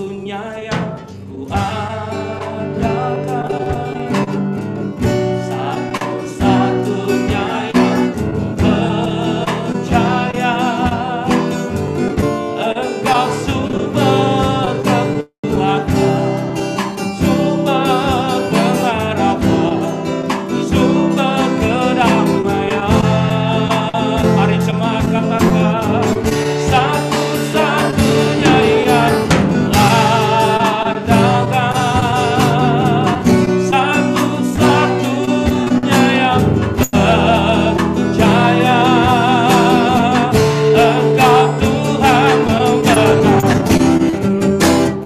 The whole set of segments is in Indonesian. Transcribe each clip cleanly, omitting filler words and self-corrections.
satu-satunya yang ku andalkan, satu-satunya yang ku percaya. Engkau sumber kekuatan, sumber pengharapan, sumber kedamaian. Mari jemaat katakan, satu-satunya yang andalkan, satu-satunya yang percaya. Engkau Tuhan membenarkan,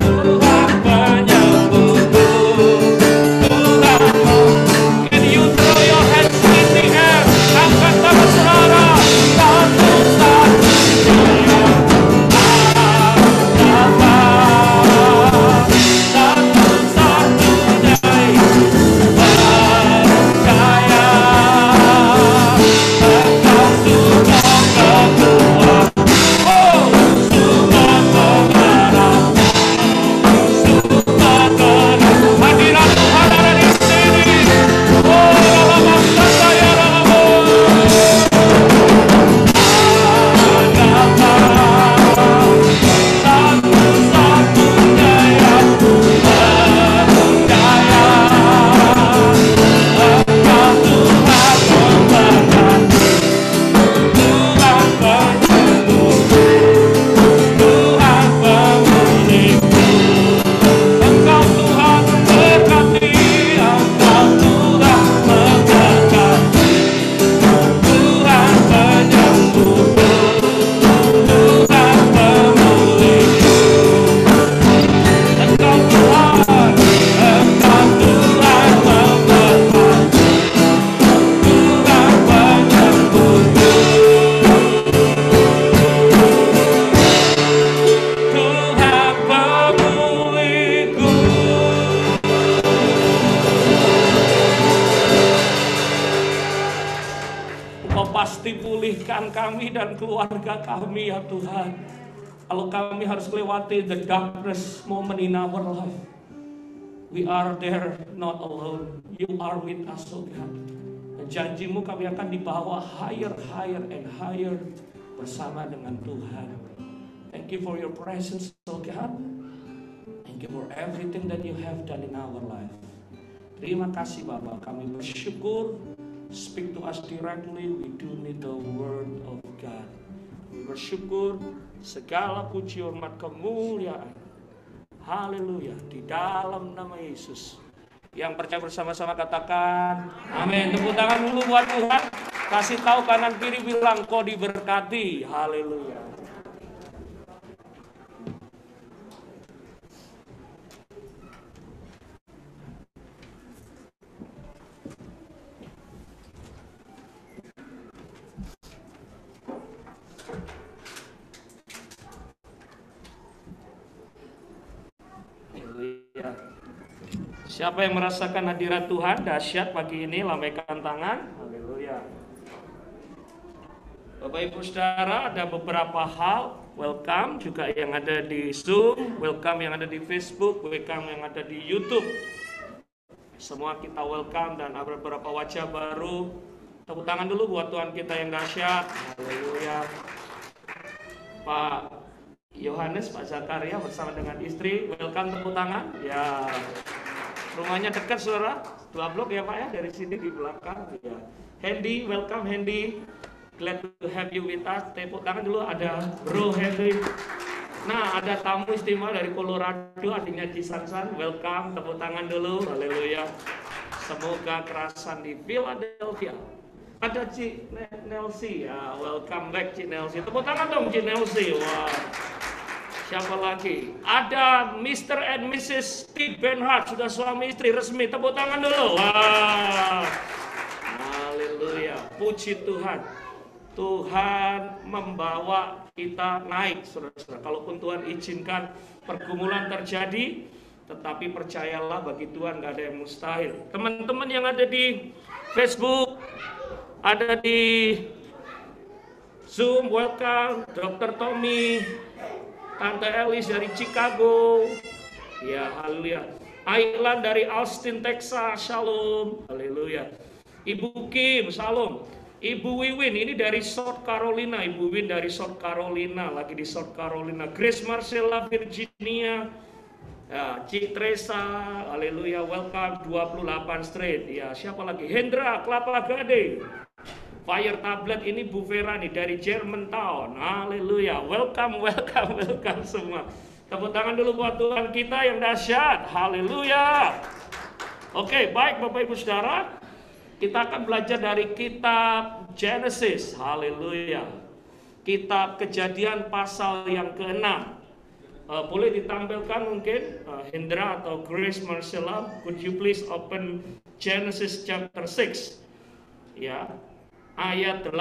Tuhan penyembuhku, Tuhan. Can you throw your hands in the air? Angkat tangan saudara. Satu-satunya yang andalkan, satu-satunya yang percaya. Engkau sumber kekuatan, oh, sumber pengharapan, sumber kedamaian. Hadirat Tuhan ada di sini. Oh, dalam saya satu-satunya yang percaya. Engkau Tuhan membenarkan, Tuhan penyembuhku, Tuhan pemulihku. Engkau Tuhan memberkati, Engkau Tuhan memberkati, Tuhan penyembuhku, Tuhan pemulihku. Engkau Tuhan, Engkau Tuhan memberkati, Tuhan penyembuhku, Tuhan pemulihku. Engkau pasti pulihkan kami dan keluarga kami ya Tuhan. Kalau kami harus melewati the darkness moment in our life, we are there not alone. You are with us, oh God. Dan janjimu kami akan dibawa higher, higher and higher bersama dengan Tuhan. Thank you for your presence, oh God. Thank you for everything that you have done in our life. Terima kasih Bapa, kami bersyukur. Speak to us directly, we do need the word of God. We bersyukur, segala puji hormat kemuliaan, haleluya, di dalam nama Yesus. Yang percaya bersama-sama katakan amin. Tepuk tangan dulu buat Tuhan. Kasih tahu kanan kiri, bilang kau diberkati. Haleluya. Haleluya. Siapa yang merasakan hadirat Tuhan dahsyat pagi ini, lambaikan tangan. Haleluya. Bapak Ibu Saudara, ada beberapa hal. Welcome juga yang ada di Zoom, welcome yang ada di Facebook, welcome yang ada di YouTube. Semua kita welcome dan ada beberapa wajah baru. Tepuk tangan dulu buat Tuhan kita yang dahsyat. Haleluya. Pak Yohanes, Pak Zakaria bersama dengan istri, welcome, tepuk tangan. Ya. Rumahnya dekat saudara, 2 blok ya Pak ya, dari sini di belakang. Ya. Hendy, welcome Hendy. Glad to have you with us. Tepuk tangan dulu, ada Bro Henry. Nah, ada tamu istimewa dari Colorado, adiknya Cisansan. Welcome, tepuk tangan dulu. Haleluya. Semoga kerasan di Philadelphia. Ada Cik Nelsi, ya, welcome back Cik Nelsi. Tepuk tangan dong Cik Nelsi. Wah. Siapa lagi? Ada Mr. and Mrs. Steve Benhart, sudah suami istri resmi. Tepuk tangan dulu. Wah. Haleluya. Puji Tuhan. Tuhan membawa kita naik, saudara-saudara. Kalaupun Tuhan izinkan pergumulan terjadi, tetapi percayalah bagi Tuhan gak ada yang mustahil. Teman-teman yang ada di Facebook, ada di Zoom, welcome. Dr. Tommy, Tante Elis dari Chicago. Ya, haleluya. Ailan dari Austin, Texas. Shalom. Haleluya. Ibu Kim, shalom. Ibu Wiwin, ini dari South Carolina. Ibu Win dari South Carolina, lagi di South Carolina. Grace Marcella, Virginia. Ya, Cik Teresa, haleluya, welcome 28 Street. Ya, siapa lagi? Hendra, Kelapa Gading. Fire Tablet ini Bu Vera nih dari Germantown. Haleluya. Welcome, welcome, welcome semua. Tepuk tangan dulu buat Tuhan kita yang dahsyat. Haleluya. Oke, baik Bapak Ibu Saudara. Kita akan belajar dari kitab Genesis. Haleluya. Kitab Kejadian pasal yang ke-6. Boleh ditampilkan mungkin Hendra atau Grace Marcella. Could you please open Genesis chapter 6. Ya. Ayat 8,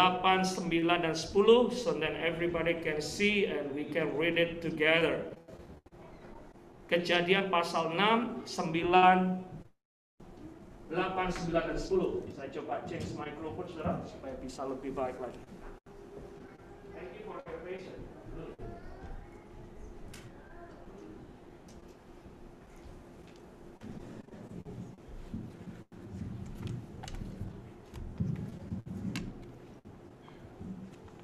9, dan 10, so then everybody can see and we can read it together. Kejadian pasal 6, 9, 8, 9, dan 10. Saya coba change microphone saudara supaya bisa lebih baik lagi. Thank you for your patience.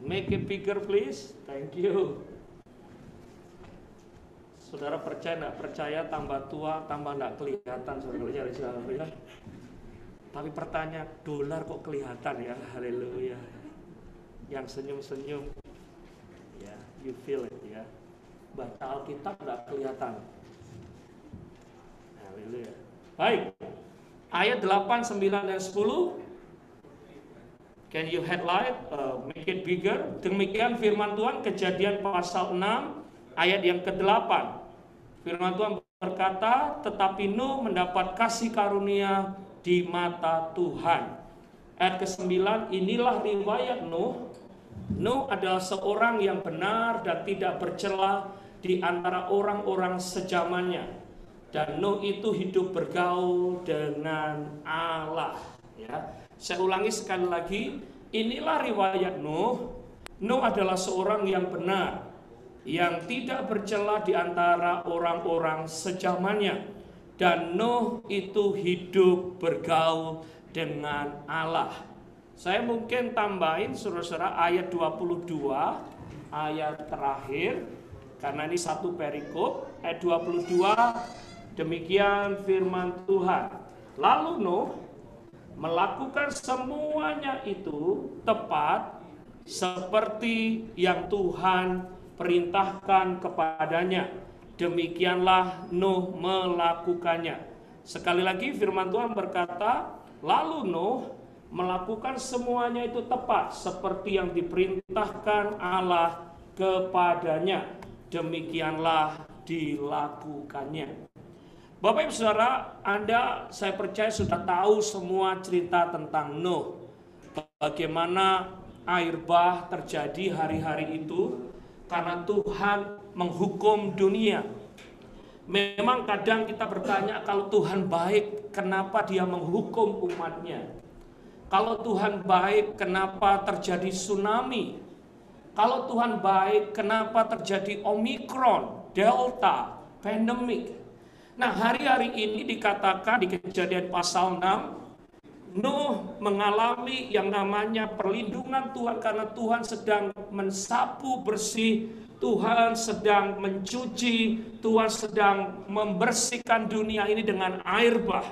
Make it bigger please. Thank you. Saudara percaya nggak percaya, tambah tua tambah nggak kelihatan saudara. Tapi pertanyaan, dolar kok kelihatan ya? Haleluya. Yang senyum-senyum, ya, you feel it ya. Baca Alkitab nggak kelihatan. Haleluya. Baik. Ayat 8, 9, dan 10. Can you headlight, make it bigger? Demikian firman Tuhan, Kejadian pasal 6, ayat yang ke-8. Firman Tuhan berkata, tetapi Nuh mendapat kasih karunia di mata Tuhan. Ayat ke-9, inilah riwayat Nuh. Nuh adalah seorang yang benar dan tidak bercela di antara orang-orang sejamannya. Dan Nuh itu hidup bergaul dengan Allah. Ya. Saya ulangi sekali lagi, inilah riwayat Nuh. Nuh adalah seorang yang benar, yang tidak bercela di antara orang-orang sejamannya. Dan Nuh itu hidup bergaul dengan Allah. Saya mungkin tambahin saudara-saudara ayat 22, ayat terakhir, karena ini satu perikop. Ayat 22, demikian firman Tuhan. Lalu Nuh melakukan semuanya itu tepat seperti yang Tuhan perintahkan kepadanya. Demikianlah Nuh melakukannya. Sekali lagi firman Tuhan berkata, lalu Nuh melakukan semuanya itu tepat seperti yang diperintahkan Allah kepadanya. Demikianlah dilakukannya. Bapak Ibu Saudara, Anda saya percaya sudah tahu semua cerita tentang Nuh. Bagaimana air bah terjadi hari-hari itu karena Tuhan menghukum dunia. Memang kadang kita bertanya, kalau Tuhan baik, kenapa Dia menghukum umatnya? Kalau Tuhan baik, kenapa terjadi tsunami? Kalau Tuhan baik, kenapa terjadi Omikron, Delta, pandemik? Nah, hari-hari ini dikatakan di Kejadian pasal 6, Nuh mengalami yang namanya perlindungan Tuhan karena Tuhan sedang mensapu bersih, Tuhan sedang mencuci, Tuhan sedang membersihkan dunia ini dengan air bah.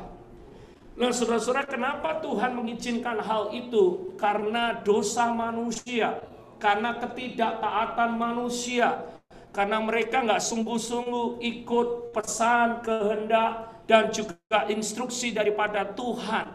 Nah, saudara-saudara, kenapa Tuhan mengizinkan hal itu? Karena dosa manusia, karena ketidaktaatan manusia. Karena mereka nggak sungguh-sungguh ikut pesan, kehendak, dan juga instruksi daripada Tuhan.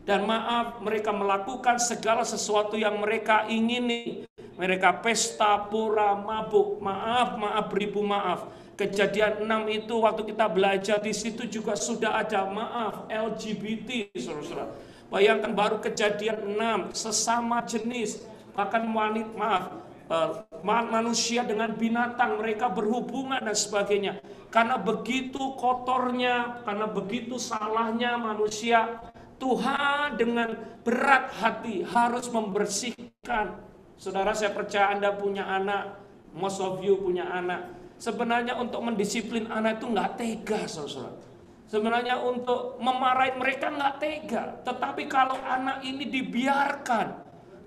Dan maaf, mereka melakukan segala sesuatu yang mereka ingini. Mereka pesta, pura, mabuk. Maaf, beribu maaf. Kejadian 6 itu waktu kita belajar di situ juga sudah ada maaf, LGBT, saudara-saudara. Bayangkan baru Kejadian 6, sesama jenis. Bahkan wanita, manusia dengan binatang, mereka berhubungan dan sebagainya. Karena begitu kotornya, karena begitu salahnya manusia, Tuhan dengan berat hati harus membersihkan. Saudara, saya percaya Anda punya anak, most of you punya anak. Sebenarnya untuk mendisiplin anak itu nggak tega, saudara. Sebenarnya untuk memarahi mereka nggak tega. Tetapi kalau anak ini dibiarkan,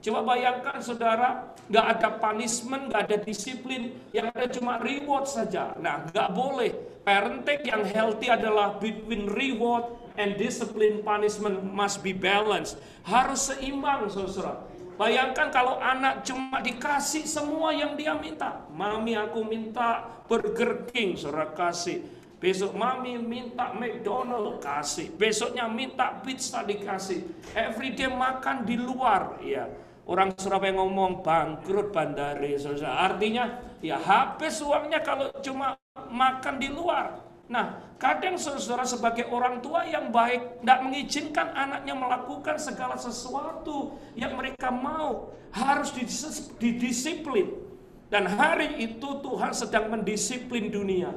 coba bayangkan saudara, nggak ada punishment, nggak ada disiplin, yang ada cuma reward saja. Nah, nggak boleh. Parenting yang healthy adalah between reward and discipline. Punishment must be balanced. Harus seimbang, saudara. Bayangkan kalau anak cuma dikasih semua yang dia minta. Mami, aku minta Burger King, saudara, kasih. Besok mami minta McDonald, kasih. Besoknya minta pizza, dikasih. Everyday makan di luar, ya. Orang Surabaya ngomong bangkrut bandare, saudara. Artinya ya habis uangnya kalau cuma makan di luar. Nah, kadang saudara sebagai orang tua yang baik tidak mengizinkan anaknya melakukan segala sesuatu yang mereka mau. Harus didisiplin. Dan hari itu Tuhan sedang mendisiplin dunia.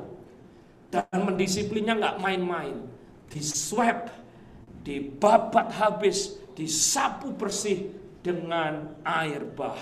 Dan mendisiplinnya nggak main-main. Diswep, dibabat habis, disapu bersih dengan air bah.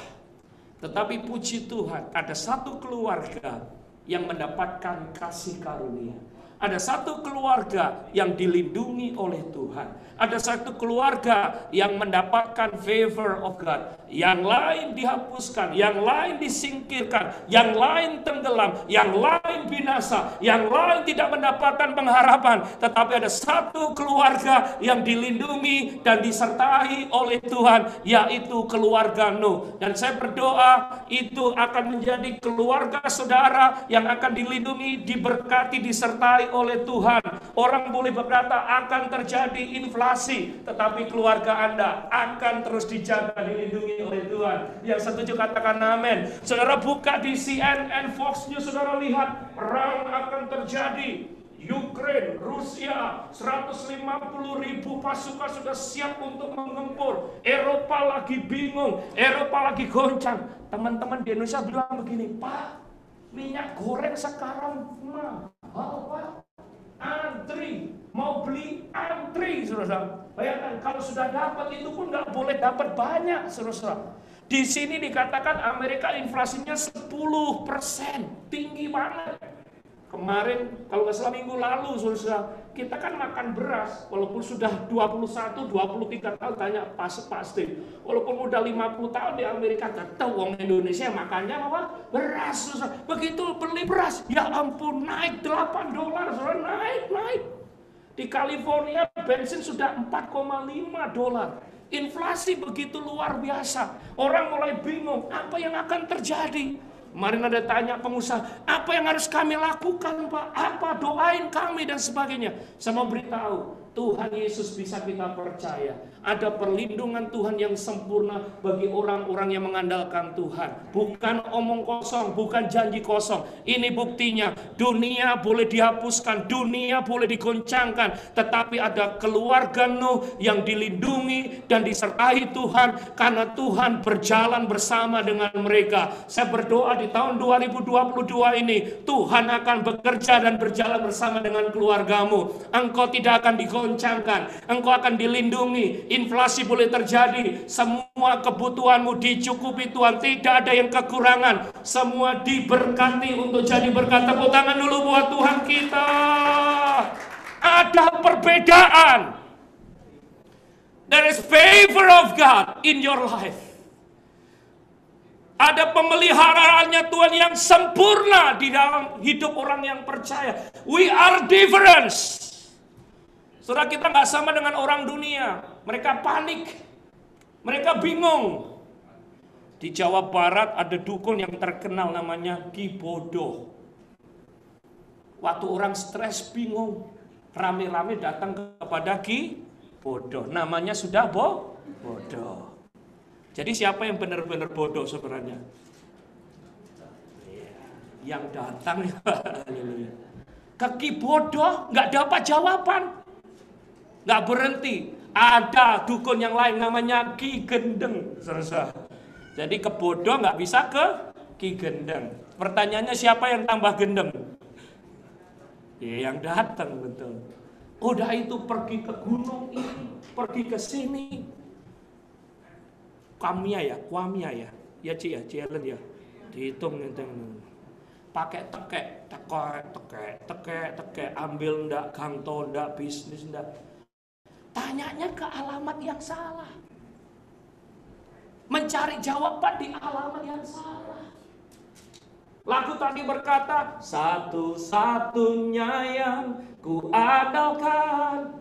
Tetapi puji Tuhan, ada satu keluarga yang mendapatkan kasih karunia. Ada satu keluarga yang dilindungi oleh Tuhan. Ada satu keluarga yang mendapatkan favor of God. Yang lain dihapuskan, yang lain disingkirkan, yang lain tenggelam, yang lain binasa, yang lain tidak mendapatkan pengharapan. Tetapi ada satu keluarga yang dilindungi dan disertai oleh Tuhan, yaitu keluarga Nuh. Dan saya berdoa itu akan menjadi keluarga saudara yang akan dilindungi, diberkati, disertai oleh Tuhan. Orang boleh berkata akan terjadi inflasi, tetapi keluarga Anda akan terus dijaga, dilindungi oleh Tuhan. Yang setuju katakan amin. Saudara buka di CNN, Fox News, saudara lihat perang akan terjadi. Ukraine, Rusia, 150.000 pasukan sudah siap untuk mengempur. Eropa lagi bingung, Eropa lagi goncang. Teman-teman di Indonesia bilang begini, Pak, minyak goreng sekarang mahal, Pak. Antri, mau beli antri, saudara. Bayangkan kalau sudah dapat itu pun nggak boleh dapat banyak, saudara. Di sini dikatakan Amerika inflasinya 10%, tinggi banget. Kemarin, kalau nggak salah minggu lalu, saudara, kita kan makan beras, walaupun sudah 21, 23 tahun, tanya pasti. Walaupun udah 50 tahun di Amerika, tetap orang Indonesia makannya apa? Beras, saudara. Begitu beli beras, ya ampun, naik $8, saudara, naik. Di California, bensin sudah $4,5. Inflasi begitu luar biasa. Orang mulai bingung, apa yang akan terjadi? Kemarin ada tanya pengusaha, apa yang harus kami lakukan, Pak? Apa doain kami dan sebagainya. Saya mau beritahu, Tuhan Yesus bisa kita percaya. Ada perlindungan Tuhan yang sempurna bagi orang-orang yang mengandalkan Tuhan. Bukan omong kosong, bukan janji kosong. Ini buktinya, dunia boleh dihapuskan, dunia boleh digoncangkan. Tetapi ada keluarga Nuh yang dilindungi dan disertai Tuhan. Karena Tuhan berjalan bersama dengan mereka. Saya berdoa di tahun 2022 ini, Tuhan akan bekerja dan berjalan bersama dengan keluargamu. Engkau tidak akan digoncangkan, engkau akan dilindungi. Inflasi boleh terjadi, semua kebutuhanmu dicukupi Tuhan, tidak ada yang kekurangan, semua diberkati untuk jadi berkat. Tepuk tangan dulu buat Tuhan kita. Ada perbedaan. There is favor of God in your life. Ada pemeliharaannya Tuhan yang sempurna di dalam hidup orang yang percaya. We are different. Saudara, kita nggak sama dengan orang dunia. Mereka panik, mereka bingung. Di Jawa Barat ada dukun yang terkenal namanya Ki Bodoh. Waktu orang stres bingung, rame-rame datang kepada Ki Bodoh. Namanya sudah bodoh. Jadi siapa yang benar-benar bodoh sebenarnya? Yang datang ke Ki Bodoh nggak dapat jawaban. Nggak berhenti. Ada dukun yang lain namanya Ki Gendeng. Jadi ke Bodoh nggak bisa ke Ki Gendeng. Pertanyaannya siapa yang tambah gendeng? Ya yang datang, betul. Udah itu pergi ke gunung ini, pergi ke sini. Kuamia ya. Ya Ci ya, Cielen ya. Dihitung. pakai tekek, ambil ndak, gangto ndak, bisnis ndak. Tanyanya ke alamat yang salah. Mencari jawaban di alamat yang salah. Lagu tadi berkata, satu-satunya yang ku andalkan,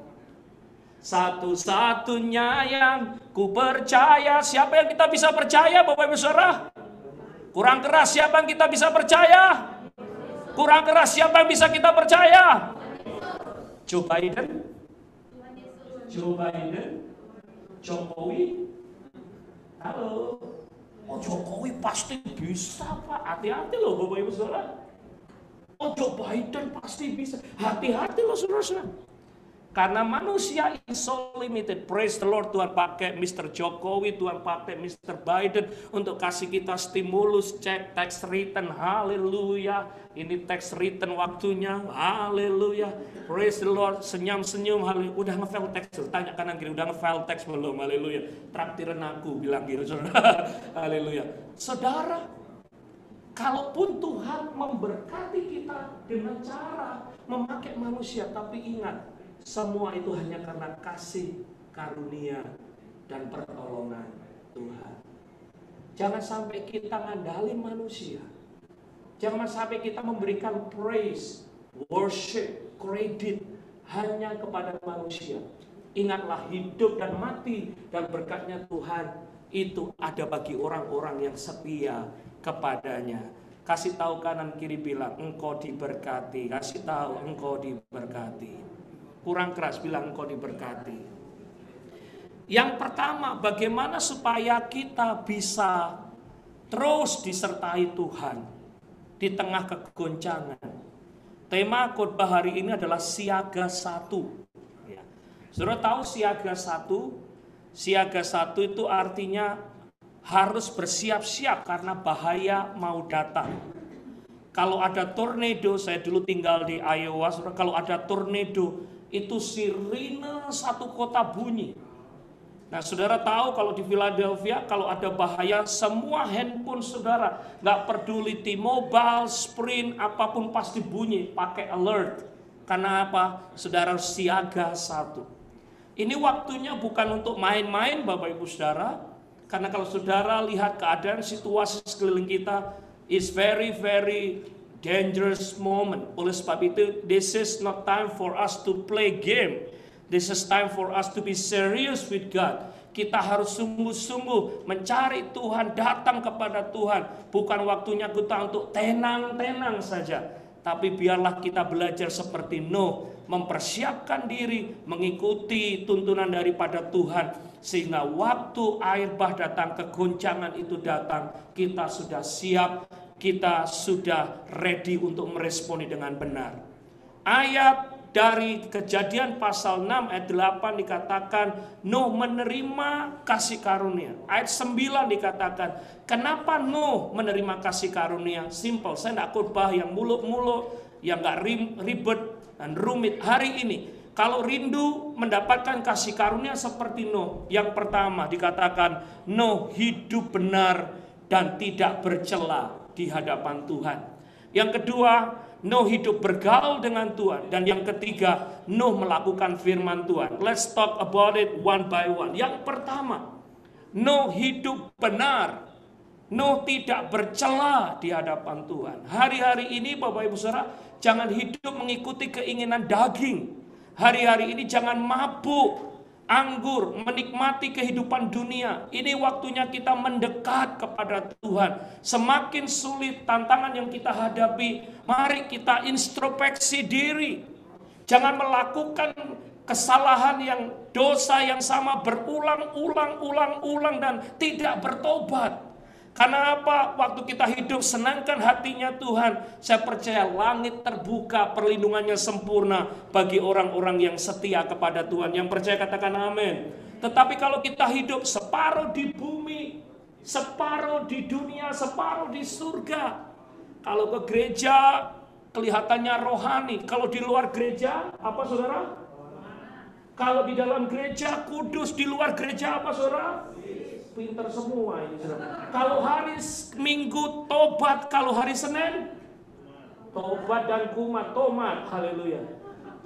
satu-satunya yang ku percaya. Siapa yang kita bisa percaya, Bapak Ibu Saudara? Kurang keras, siapa yang kita bisa percaya? Kurang keras, siapa yang bisa kita percaya? Joe Biden? Jokowi? Halo? Oh, Jokowi pasti bisa, Pak. Hati-hati loh Bapak Ibu Saudara. Oh, Joe Biden pasti bisa. Hati-hati loh saudara-saudara. Karena manusia is so limited. Praise the Lord, Tuhan pakai Mr. Jokowi, Tuhan pakai Mr. Biden untuk kasih kita stimulus, cek tax return, haleluya. Ini tax return waktunya, haleluya. Praise the Lord, senyum-senyum, haleluya. Udah nge-file tax, tanya kanan kiri, udah nge-file tax belum, haleluya. Traktiran aku, bilang gitu, saudara. Haleluya. Saudara, kalaupun Tuhan memberkati kita dengan cara memakai manusia, tapi ingat, semua itu hanya karena kasih karunia dan pertolongan Tuhan. Jangan sampai kita ngandalin manusia. Jangan sampai kita memberikan praise, worship, kredit hanya kepada manusia. Ingatlah, hidup dan mati dan berkatnya Tuhan itu ada bagi orang-orang yang setia kepadanya. Kasih tahu kanan kiri, bilang engkau diberkati. Kasih tahu engkau diberkati. Kurang keras, bilang engkau diberkati. Yang pertama, bagaimana supaya kita bisa terus disertai Tuhan di tengah kegoncangan. Tema khotbah hari ini adalah siaga satu. Saudara tahu siaga satu? Siaga satu itu artinya harus bersiap-siap karena bahaya mau datang. Kalau ada tornado, saya dulu tinggal di Iowa, saudara, kalau ada tornado, itu sirine satu kota bunyi. Nah, saudara tahu kalau di Philadelphia kalau ada bahaya, semua handphone saudara, nggak peduli T-Mobile, Sprint, apapun pasti bunyi, pakai alert. Karena apa? Saudara siaga satu. Ini waktunya bukan untuk main-main Bapak Ibu Saudara. Karena kalau saudara lihat keadaan situasi sekeliling kita is very dangerous moment. Oleh sebab itu, this is not time for us to play game. This is time for us to be serious with God. Kita harus sungguh-sungguh mencari Tuhan, datang kepada Tuhan. Bukan waktunya kita untuk tenang-tenang saja. Tapi biarlah kita belajar seperti Nuh, mempersiapkan diri, mengikuti tuntunan daripada Tuhan. Sehingga waktu air bah datang, kegoncangan itu datang, kita sudah siap, kita sudah ready untuk meresponi dengan benar. Ayat dari Kejadian pasal 6 ayat 8 dikatakan Nuh menerima kasih karunia. Ayat 9 dikatakan kenapa Nuh menerima kasih karunia? Simple, saya tidak khotbah yang muluk-muluk, yang gak ribet dan rumit hari ini. Kalau rindu mendapatkan kasih karunia seperti Nuh, yang pertama dikatakan Nuh hidup benar dan tidak bercela di hadapan Tuhan. Yang kedua, Nuh hidup bergaul dengan Tuhan. Dan yang ketiga, Nuh melakukan firman Tuhan. Let's talk about it one by one. Yang pertama, Nuh hidup benar. Nuh tidak bercela di hadapan Tuhan. Hari-hari ini Bapak Ibu Saudara, jangan hidup mengikuti keinginan daging. Hari-hari ini jangan mabuk anggur, menikmati kehidupan dunia. Ini waktunya kita mendekat kepada Tuhan. Semakin sulit tantangan yang kita hadapi, mari kita introspeksi diri. Jangan melakukan kesalahan yang dosa yang sama berulang-ulang dan tidak bertobat. Karena apa? Waktu kita hidup senangkan hatinya Tuhan. Saya percaya langit terbuka, perlindungannya sempurna bagi orang-orang yang setia kepada Tuhan. Yang percaya katakan amin. Tetapi kalau kita hidup separuh di bumi, separuh di dunia, separuh di surga. Kalau ke gereja kelihatannya rohani. Kalau di luar gereja apa saudara? Kalau di dalam gereja kudus, di luar gereja apa saudara? Pinter semua ini saudara. Kalau hari Minggu tobat, kalau hari Senin Tobat dan kumat, tomat, haleluya.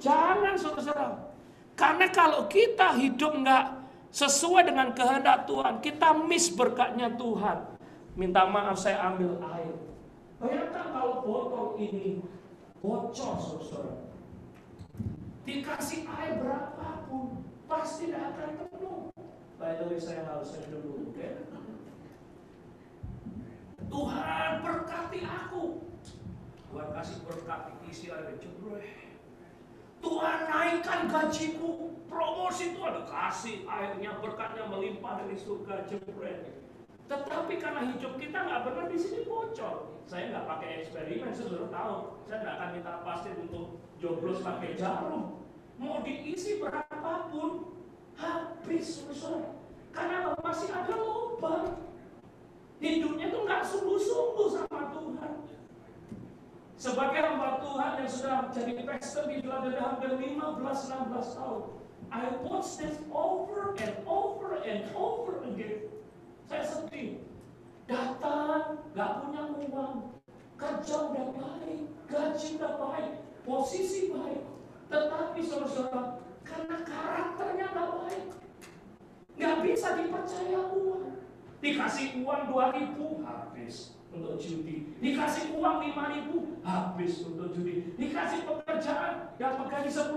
Jangan saudara. Karena kalau kita hidup nggak sesuai dengan kehendak Tuhan, kita miss berkatnya Tuhan. Minta maaf, saya ambil air. Bayangkan kalau botol ini bocor saudara. Dikasih air berapapun, pasti tidak akan penuh. By the way, saya harus dulu, oke? Tuhan berkati aku. Tuhan kasih berkat, isi air jebreh. Tuhan naikkan gajiku, promosi Tuhan dikasih airnya, berkatnya melimpah dari surga jebreh. Tetapi karena hidup kita nggak benar, di sini bocor. Saya nggak pakai eksperimen, saya sudah tahu. Saya nggak akan minta pastir untuk joblos pakai jarum. Mau diisi berapapun, habis saudara. Karena masih ada lubang. Hidupnya tuh nggak sungguh-sungguh sama Tuhan. Sebagai hamba Tuhan yang sudah jadi pastor di Philadelphia hampir 15-16 tahun, I watch this over and over and over again. Saya sedih. Datang, nggak punya uang, kerja udah baik, gaji udah baik, posisi baik, tetapi saudara, karena karakternya nggak baik, nggak bisa dipercaya uang. Dikasih uang 2.000 habis untuk judi, dikasih uang 5.000 habis untuk judi, dikasih pekerjaan yang gaji 10.000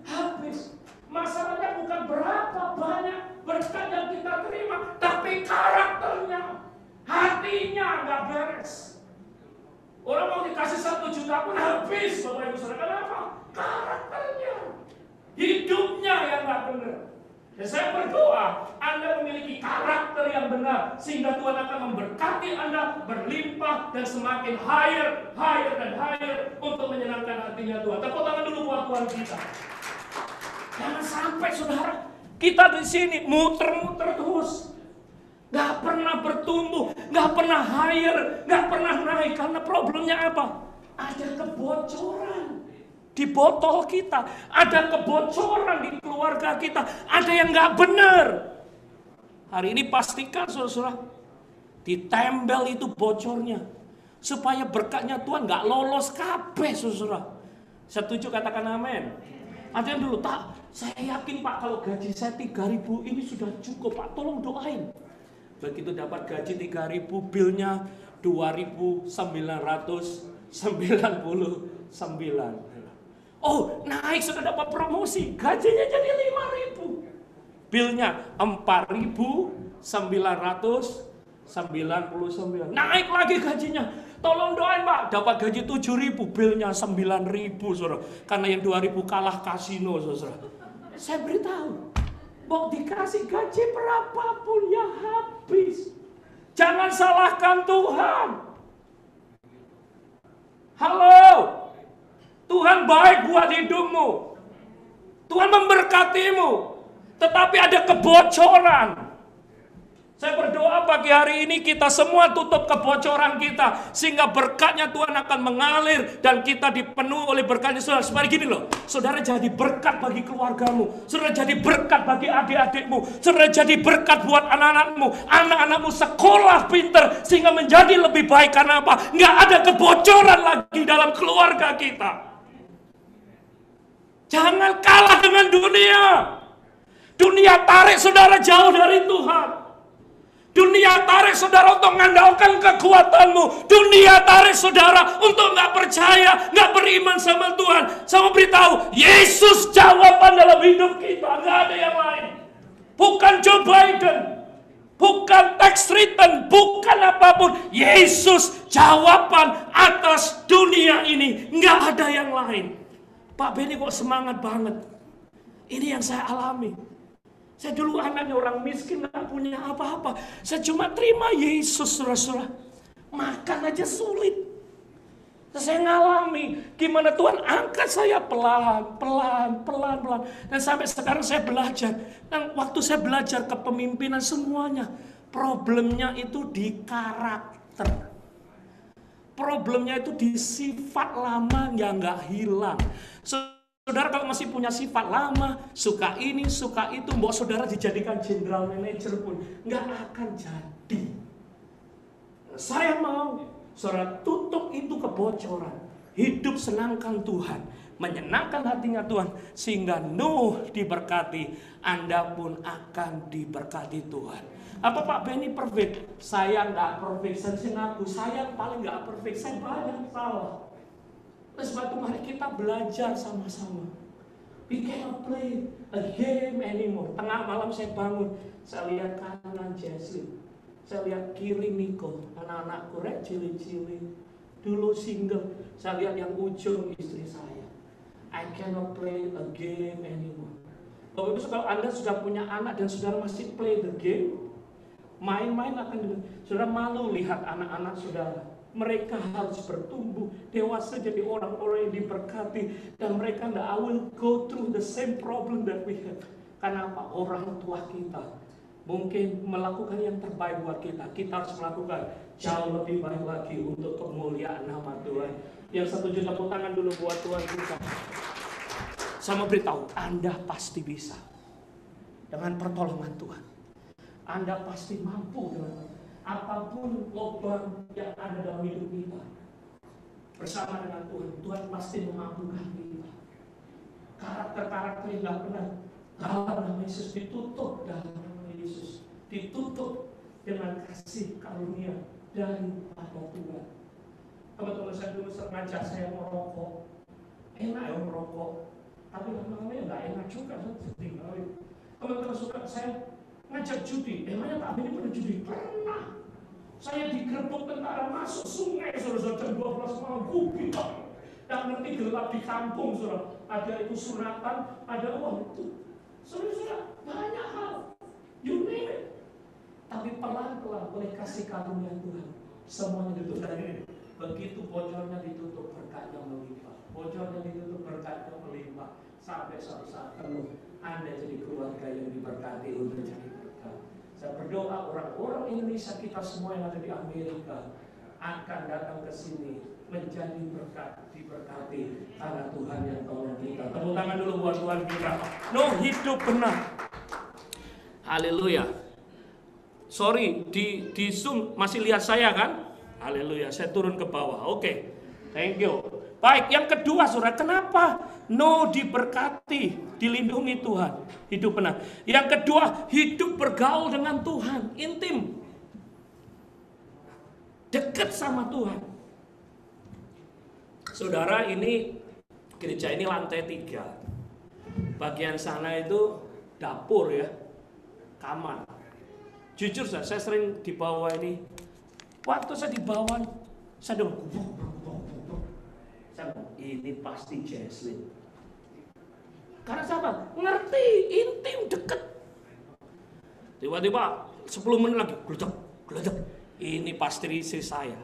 habis. Masalahnya bukan berapa banyak berkat yang kita terima, tapi karakternya, hatinya nggak beres. Orang mau dikasih 1 juta pun habis, Bapak Ibu Saudara. Kenapa? Karakternya, hidupnya yang nggak benar. Dan saya berdoa Anda memiliki karakter yang benar, sehingga Tuhan akan memberkati Anda berlimpah dan semakin higher dan higher untuk menyenangkan hatinya Tuhan. Tepuk tangan dulu buat Tuhan kita. Jangan sampai saudara kita di sini muter-muter terus, nggak pernah bertumbuh, nggak pernah higher, nggak pernah naik. Karena problemnya apa? Ada kebocoran di botol kita, ada kebocoran di keluarga kita, ada yang nggak benar. Hari ini pastikan saudara, ditempel itu bocornya, supaya berkatnya Tuhan nggak lolos kabeh saudara. Setuju katakan amin. Ada yang dulu, tak, saya yakin Pak kalau gaji saya 3.000 ini sudah cukup Pak, tolong doain. Begitu dapat gaji 3.000, bilnya 2.999. Oh, naik sudah dapat promosi, gajinya jadi 5.000. Bilnya 4.999. Naik lagi gajinya. Tolong doain Pak, dapat gaji 7.000, bilnya 9.000 saudara. Karena yang 2.000 kalah kasino saudara. Saya beritahu, mau dikasih gaji berapapun ya habis. Jangan salahkan Tuhan. Halo, Tuhan baik buat hidupmu. Tuhan memberkatimu. Tetapi ada kebocoran. Saya berdoa pagi hari ini kita semua tutup kebocoran kita, sehingga berkatnya Tuhan akan mengalir dan kita dipenuhi oleh berkatnya. Saudara, seperti gini loh, saudara jadi berkat bagi keluargamu, saudara jadi berkat bagi adik-adikmu, saudara jadi berkat buat anak-anakmu, anak-anakmu sekolah pinter sehingga menjadi lebih baik. Karena apa? Nggak ada kebocoran lagi dalam keluarga kita. Jangan kalah dengan dunia. Dunia tarik saudara jauh dari Tuhan. Dunia tarik saudara untuk mengandalkan kekuatanmu. Dunia tarik saudara untuk nggak percaya, nggak beriman sama Tuhan. Sama beritahu, Yesus jawaban dalam hidup kita, nggak ada yang lain. Bukan Joe Biden, bukan tax return, bukan apapun. Yesus jawaban atas dunia ini, nggak ada yang lain. Pak Benny kok semangat banget. Ini yang saya alami. Saya dulu anaknya orang miskin, gak punya apa-apa. Saya cuma terima Yesus, saudara-saudara. Makan aja sulit. Saya ngalami gimana Tuhan angkat saya pelan. Dan sampai sekarang saya belajar. Dan waktu saya belajar kepemimpinan semuanya, problemnya itu di karakter. Problemnya itu di sifat lama yang gak hilang. Saudara kalau masih punya sifat lama, suka ini, suka itu, mau saudara dijadikan general manager pun nggak akan jadi. Saya mau saudara tutup itu kebocoran. Hidup senangkan Tuhan, menyenangkan hatinya Tuhan, sehingga Nuh diberkati, Anda pun akan diberkati Tuhan. Apa Pak Benny perfect? Saya nggak perfect, saya ngaku saya paling nggak perfect, saya banyak salah. Oleh sebab itu mari kita belajar sama-sama. We cannot play a game anymore. Tengah malam saya bangun, saya lihat kanan Jesslyn, saya lihat kiri Nico, anak-anakku rek cili-cili, dulu single. Saya lihat yang ujung istri saya. I cannot play a game anymore. Bapak Ibu, kalau Anda sudah punya anak dan saudara masih play the game, main-main akan saudara malu lihat anak-anak saudara. Mereka harus bertumbuh dewasa jadi orang-orang yang diberkati, dan mereka I will go through the same problem that we have. Karena apa? Orang tua kita mungkin melakukan yang terbaik buat kita. Kita harus melakukan jauh lebih baik lagi untuk kemuliaan nama Tuhan. Yang setuju tepuk tangan dulu buat Tuhan kita. Saya mau beritahu, Anda pasti bisa. Dengan pertolongan Tuhan, Anda pasti mampu dengan apapun lubang yang ada dalam hidup kita. Bersama dengan Tuhan, Tuhan pasti memampukan kita. Karakter-karakter yang gak pernah dalam nama Yesus ditutup dalam nama Yesus, ditutup dengan kasih karunia daripada Tuhan. Teman-teman saya dulu ngajak saya merokok, enak ya merokok, tapi lama-lama ya gak enak juga, saya tinggalin. Teman-teman suka saya ngajak judi, emangnya Pak Benny pernah judi? Pernah. Saya digerebek tentara masuk sungai, saudara, jam 12 malam, bilang. Dan nanti gelap di kampung, saudara. Ada itu sunatan, ada uang itu. Saudara, banyak hal. You name it. Tapi pelan-pelan oleh kasih karunia Tuhan, semuanya ditutup. Begitu bocornya ditutup, berkatnya melimpah. Bocornya ditutup, berkatnya melimpah. Sampai suatu saat penuh, Anda jadi keluarga yang diberkati untuk jadi berkat. Saya berdoa orang-orang Indonesia kita semua yang ada di Amerika akan datang ke sini menjadi berkat, diberkati karena Tuhan yang tolong kita. Tepuk tangan dulu buat Tuhan kita. Nuh hidup benar. Haleluya. Sorry, di Zoom masih lihat saya kan? Haleluya, saya turun ke bawah. Oke, thank you. Baik, yang kedua saudara, kenapa Nuh diberkati, dilindungi Tuhan, hidup benar. Yang kedua, hidup bergaul dengan Tuhan, intim, dekat sama Tuhan. Saudara, ini gereja ini lantai 3. Bagian sana itu dapur ya, kamar. Jujur saya sering di bawah ini. Waktu saya di bawah, saya dengar ini pasti Jesslyn. Karena siapa? Ngerti, intim, deket. Tiba-tiba 10 menit lagi, geledak. Ini pasti istri saya.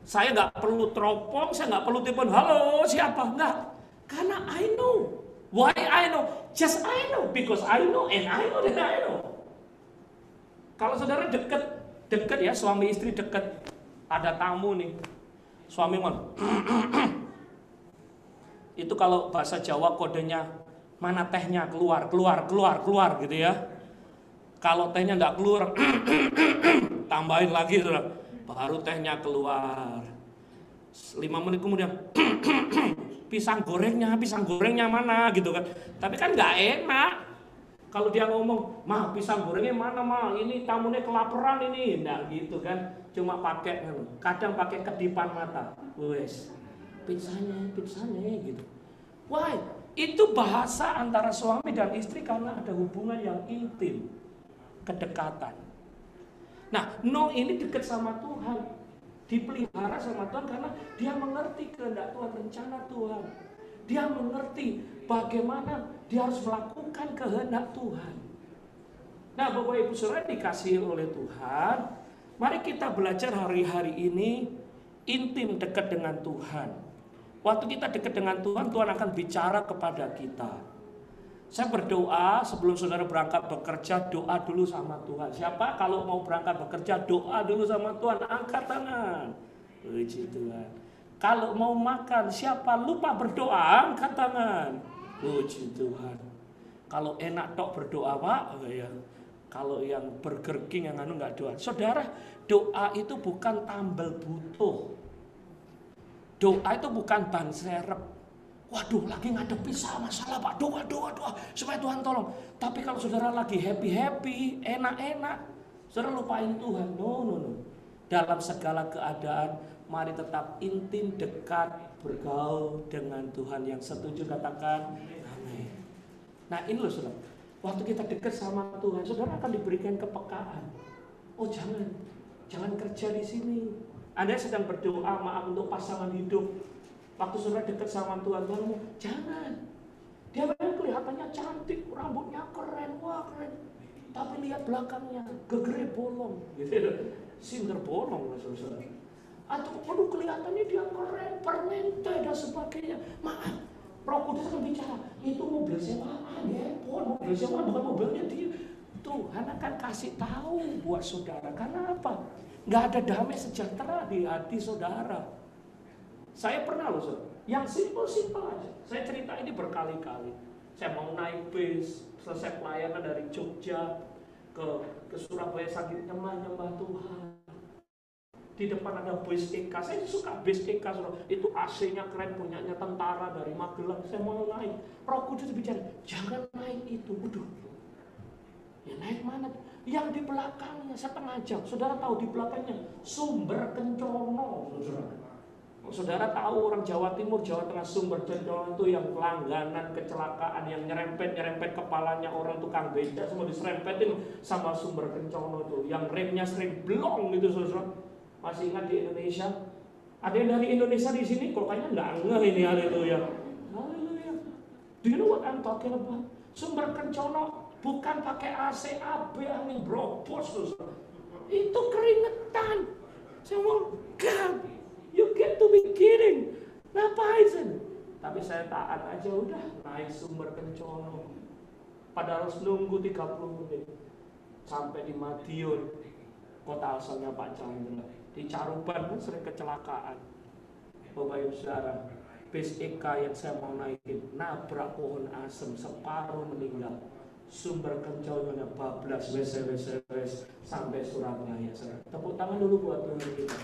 Saya nggak perlu teropong, saya nggak perlu telepon, halo siapa? Nggak. Karena I know. Why I know? Just I know. Because I know and I know that I know. Kalau saudara deket ya, suami istri deket. Ada tamu nih. Suami mana? Itu kalau bahasa Jawa kodenya mana tehnya keluar gitu ya. Kalau tehnya enggak keluar, tambahin lagi saudara, baru tehnya keluar. 5 menit kemudian, pisang gorengnya mana gitu kan. Tapi kan enggak enak. Kalau dia ngomong, "Ma, pisang gorengnya mana, Ma? Ini tamunya kelaparan ini." Enggak gitu kan. Cuma pakai kadang pakai kedipan mata. Wes. Pizzanya gitu. Why? Itu bahasa antara suami dan istri karena ada hubungan yang intim, kedekatan. Nah, Nuh ini dekat sama Tuhan, dipelihara sama Tuhan karena dia mengerti kehendak Tuhan, rencana Tuhan. Dia mengerti bagaimana dia harus melakukan kehendak Tuhan. Nah, Bapak Ibu Saudara dikasihi oleh Tuhan, mari kita belajar hari-hari ini intim dekat dengan Tuhan. Waktu kita dekat dengan Tuhan, Tuhan akan bicara kepada kita. Saya berdoa sebelum saudara berangkat bekerja, doa dulu sama Tuhan. Siapa kalau mau berangkat bekerja, doa dulu sama Tuhan, angkat tangan. Puji Tuhan. Kalau mau makan, siapa lupa berdoa, angkat tangan. Puji Tuhan. Kalau enak tok berdoa, Pak, ya. Kalau yang Burger King yang nggak doa. Saudara, doa itu bukan tambal butuh. Doa itu bukan ban serep. Waduh, lagi ngadepi masalah Pak, doa supaya Tuhan tolong. Tapi kalau saudara lagi happy, enak-enak, saudara lupain Tuhan. No. Dalam segala keadaan, mari tetap intim, dekat, bergaul dengan Tuhan. Yang setuju katakan amin. Nah ini loh saudara, waktu kita dekat sama Tuhan, saudara akan diberikan kepekaan. Oh jangan kerja di sini. Anda sedang berdoa maaf untuk pasangan hidup. Waktu saudara dekat sama Tuhan mau jangan. Dia memang kelihatannya cantik, rambutnya keren, wah keren. Tapi lihat belakangnya, gegere bolong, gitu. Sinter bolong, saudara. Atau kelihatannya dia keren, permente dan sebagainya. Maaf, Roh Kudus akan bicara, itu mobil sewaan ya, mobil sewaan bukan mobilnya dia. Tuhan akan kasih tahu buat saudara. Karena apa? Nggak ada damai sejahtera di hati saudara. Saya pernah loh saudara, yang simpel aja. Saya cerita ini berkali-kali. Saya mau naik bis, selesai pelayanan dari Jogja ke Surabaya sambil nyembah Tuhan. Di depan ada bus EK, saya suka bus EK saudara. Itu AC-nya keren, punyanya tentara dari Magelang. Saya mau naik, Roh Kudus bicara, jangan naik itu. Waduh, ya naik mana? Yang di belakangnya setengah jam. Saudara tahu di belakangnya Sumber Kencono, saudara. Saudara tahu orang Jawa Timur, Jawa Tengah, Sumber Kencono itu yang langganan kecelakaan, yang nyerempet kepalanya orang tukang beca, semua diserempetin sama Sumber Kencono itu, yang remnya sering blong gitu saudara. Masih ingat di Indonesia? Ada yang dari Indonesia di sini? Kok kayaknya nggak ngeh ini, haleluya. Haleluya. Do you know what I'm talking about? Sumber Kencono bukan pakai AC, AB, angin bropos saudara. Itu keringetan. Saya mau God. You get to be kidding. Ngapain sih? Tapi saya taat aja udah naik Sumber Kencono. Padahal harus nunggu 30 menit sampai di Madiun, kota asalnya Pak Chandra. Di Caruban kan sering kecelakaan. Bapak Ibu Saudara, bis EK yang saya mau naikin nabrak pohon asem, separuh meninggal. Sumber Kencono bablas wes sampai Surabaya. Tepuk tangan dulu buat Tuhan kita.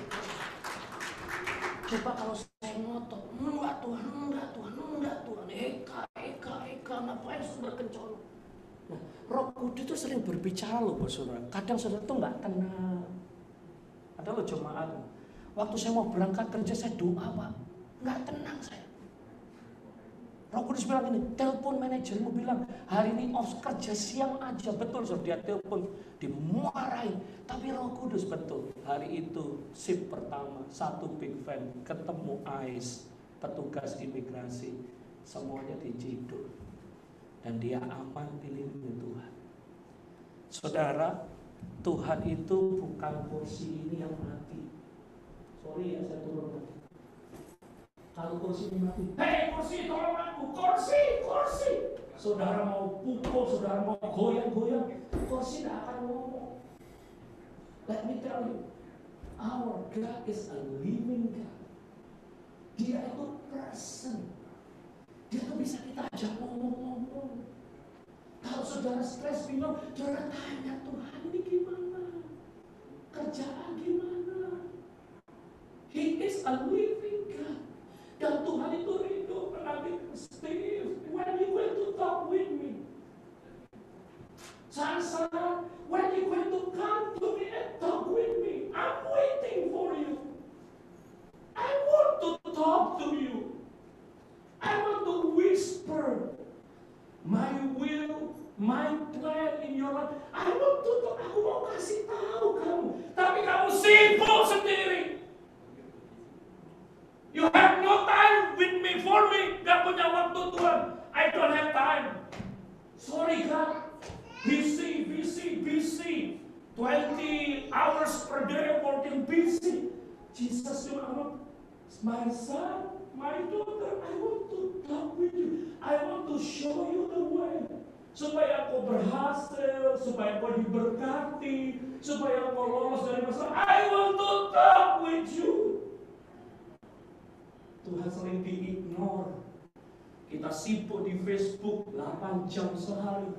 Coba kalau saya ngotot, enggak Tuhan, Eka, ngapain Sumber Kencono? Nah, Roh Kudus itu sering berbicara loh buat saudara. Kadang saudara tuh nggak tenang. Ada loh jemaat, waktu saya mau berangkat kerja saya doa Pak, nggak tenang saya. Roh Kudus bilang ini, telepon manajermu bilang hari ini off kerja siang aja. Betul saudara, dia telepon dimarahin. Tapi Roh Kudus betul, hari itu shift pertama, satu big van, ketemu ICE, petugas imigrasi, semuanya diciduk. Dan dia aman dilindungi Tuhan. Saudara, Tuhan itu bukan kursi ini yang mati. Sorry ya saya turun. Kalau kursi ini mati, hei kursi tolong aku, kursi. Saudara mau pukul, saudara mau goyang-goyang, kursi tidak akan ngomong. Let me tell you, our God is a living God. Dia itu person. Dia tuh bisa kita ajak ngomong-ngomong. Kalau saudara stres bingung, saudara tanya Tuhan ini gimana? Kerjaan gimana? He is a living God. Dan Tuhan itu rindu menanti Steve, when you going to talk with me? Sansa, when you going to come to me and talk with me? I'm waiting for you. I want to talk to you. I want to whisper my will, my plan in your life. I want to talk. Aku mau kasih tahu kamu, tapi kamu sibuk sendiri. You have no time with me, for me. Gak punya waktu Tuhan. I don't have time. Sorry God. Busy. 20 hours per day working busy. Jesus, my son, my daughter, I want to talk with you. I want to show you the way. Supaya kau berhasil, supaya kau diberkati, supaya kau lolos dari masalah. I want to talk with you. Tuhan sering di-ignore. Kita sibuk di Facebook 8 jam sehari.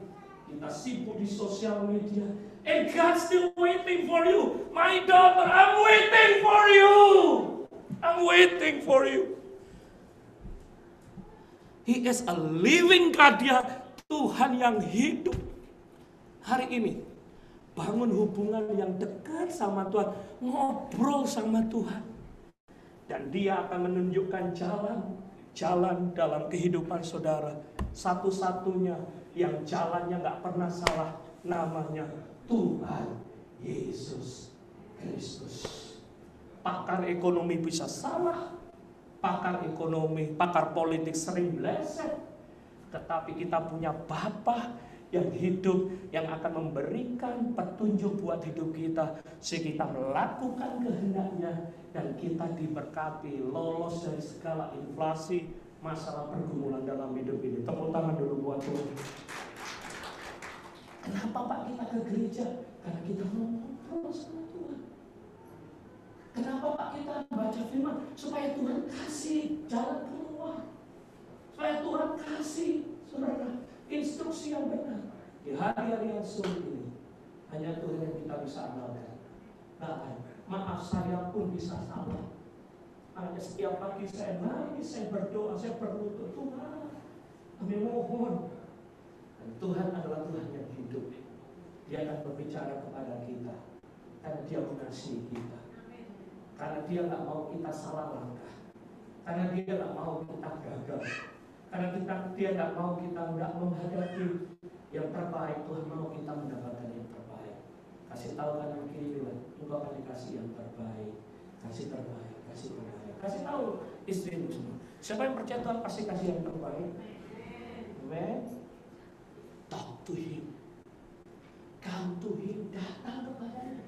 Kita sibuk di sosial media. And God's still waiting for you. My daughter, I'm waiting for you. I'm I'm waiting for you. He is a living God. Dia Tuhan yang hidup. Hari ini bangun hubungan yang dekat sama Tuhan, ngobrol sama Tuhan, dan Dia akan menunjukkan jalan dalam kehidupan saudara. Satu-satunya yang jalannya gak pernah salah, namanya Tuhan Yesus Kristus. Pakar ekonomi bisa salah, pakar ekonomi, pakar politik sering meleset, tetapi kita punya Bapa yang hidup, yang akan memberikan petunjuk buat hidup kita, sehingga kita melakukan kehendaknya, dan kita diberkati, lolos dari segala inflasi, masalah pergumulan dalam hidup ini. Tepuk tangan dulu buat Tuhan. Kenapa Pak kita ke gereja? Karena kita mau ngobrol sama Tuhan. Kenapa Pak kita baca firman? Supaya Tuhan kasih jalan keluar, supaya Tuhan kasih saudara instruksi yang benar. Di hari-hari yang sulit ini, hanya Tuhan yang kita bisa andalkan. Nah, maaf saya pun bisa salah. Hanya setiap pagi saya nangis, saya berdoa, saya berlutut, Tuhan, kami mohon. Dan Tuhan adalah Tuhan yang hidup. Dia akan berbicara kepada kita, karena Dia mengasihi kita, karena Dia nggak mau kita salah langkah, karena Dia nggak mau kita gagal, karena Dia nggak mau kita nggak menghadapi yang terbaik. Tuhan mau kita mendapatkan yang terbaik. Kasih tahu kanan kiri, engkau akan dikasih yang terbaik, kasih terbaik, kasih terbaik. Kasih tahu istrimu semua. Siapa yang percaya Tuhan pasti kasih yang terbaik. Amen. Talk to Him, come to Him, datang kepadanya.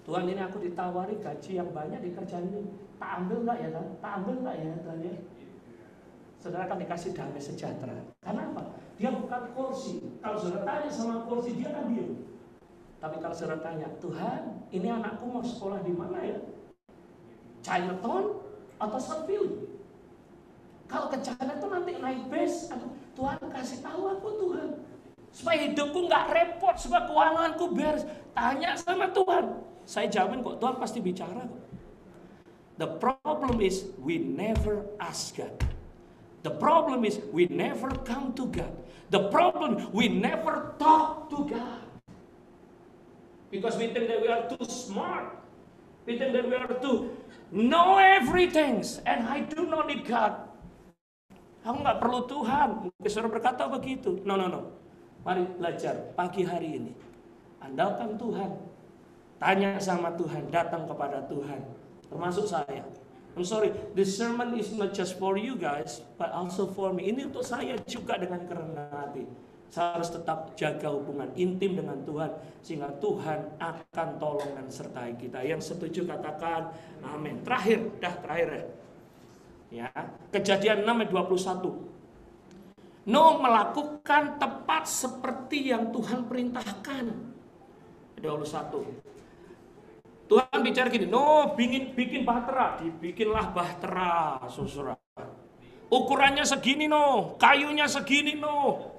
Tuhan, ini aku ditawari gaji yang banyak di kerjaan ini, tak ambil nggak ya Tuhan? Tak ambil nggak ya Tuhan ya? Saudara akan dikasih damai sejahtera. Karena apa? Dia bukan kursi. Kalau saudara tanya sama kursi, dia kan diam. Tapi kalau saudara tanya, Tuhan, ini anakku mau sekolah di mana ya? Chinatown atau Southfield? Kalau ke Chinatown nanti naik bus, Tuhan kasih tahu aku Tuhan, supaya hidupku nggak repot, supaya keuanganku beres. Tanya sama Tuhan, saya jamin kok Tuhan pasti bicara kok. The problem is we never ask God. The problem is we never come to God. The problem, we never talk to God. Because we think that we are too smart. We think that we are too know everything. And I do not need God. Aku nggak perlu Tuhan. Mungkin saudara berkata begitu. No. Mari belajar pagi hari ini. Andalkan Tuhan. Tanya sama Tuhan. Datang kepada Tuhan. Termasuk saya. I'm sorry, this sermon is not just for you guys, but also for me. Ini untuk saya juga dengan kerendahan hati. Saya harus tetap jaga hubungan intim dengan Tuhan, sehingga Tuhan akan tolong dan sertai kita. Yang setuju katakan amin. Terakhir ya. Kejadian 6 ayat 21. Nuh melakukan tepat seperti yang Tuhan perintahkan. 21. Tuhan bicara gini, Nuh bikin bahtera, dibikinlah bahtera, saudara. Ukurannya segini Nuh, kayunya segini Nuh.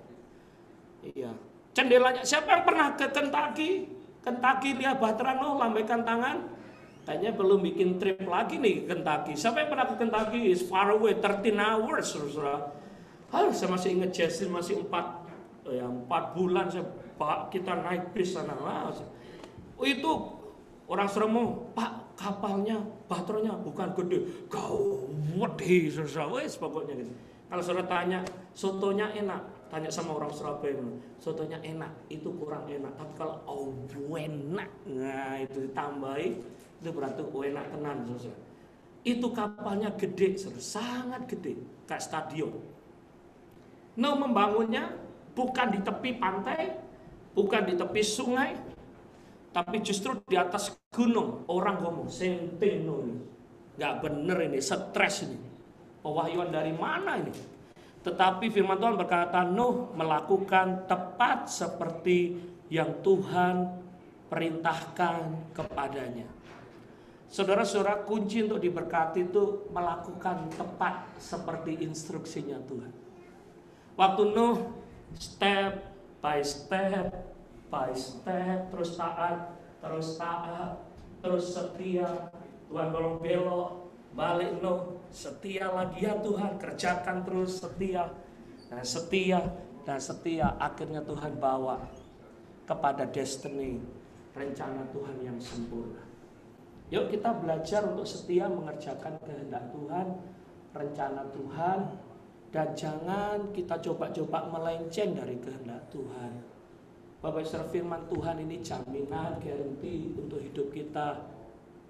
Iya. Cendelanya, siapa yang pernah ke Kentucky? Kentucky lihat bahtera Nuh, lambaikan tangan. Kayaknya belum bikin trip lagi nih Kentucky. Siapa yang pernah ke Kentucky? It's far away, 13 hours, saudara. Saya masih ingat Jesslyn masih 4 bulan kita naik bis sana. Itu orang seremu, Pak, kapalnya, bahteranya bukan gede, gede, wes pokoknya gitu. Kalau saudara tanya, sotonya enak, tanya sama orang Surabaya, sotonya enak, itu kurang enak. Tapi kalau enak, nah itu ditambahi, itu berarti enak tenan, saudara. Itu kapalnya gede, saudara, sangat gede, kayak stadion. Nuh membangunnya bukan di tepi pantai, bukan di tepi sungai, tapi justru di atas gunung. Orang ngomong, Senteno ini gak bener ini, stres ini, pewahyuan dari mana ini? Tetapi firman Tuhan berkata, Nuh melakukan tepat seperti yang Tuhan perintahkan kepadanya. Saudara-saudara, kunci untuk diberkati itu melakukan tepat seperti instruksinya Tuhan. Waktu Nuh step by step, terus taat, terus setia. Tuhan belok, balik no, setia lagi ya Tuhan, kerjakan terus, setia dan setia dan setia, akhirnya Tuhan bawa kepada destiny, rencana Tuhan yang sempurna. Yuk kita belajar untuk setia mengerjakan kehendak Tuhan, rencana Tuhan, dan jangan kita coba-coba melenceng dari kehendak Tuhan. Bapak Saudara, firman Tuhan ini jaminan, garansi untuk hidup kita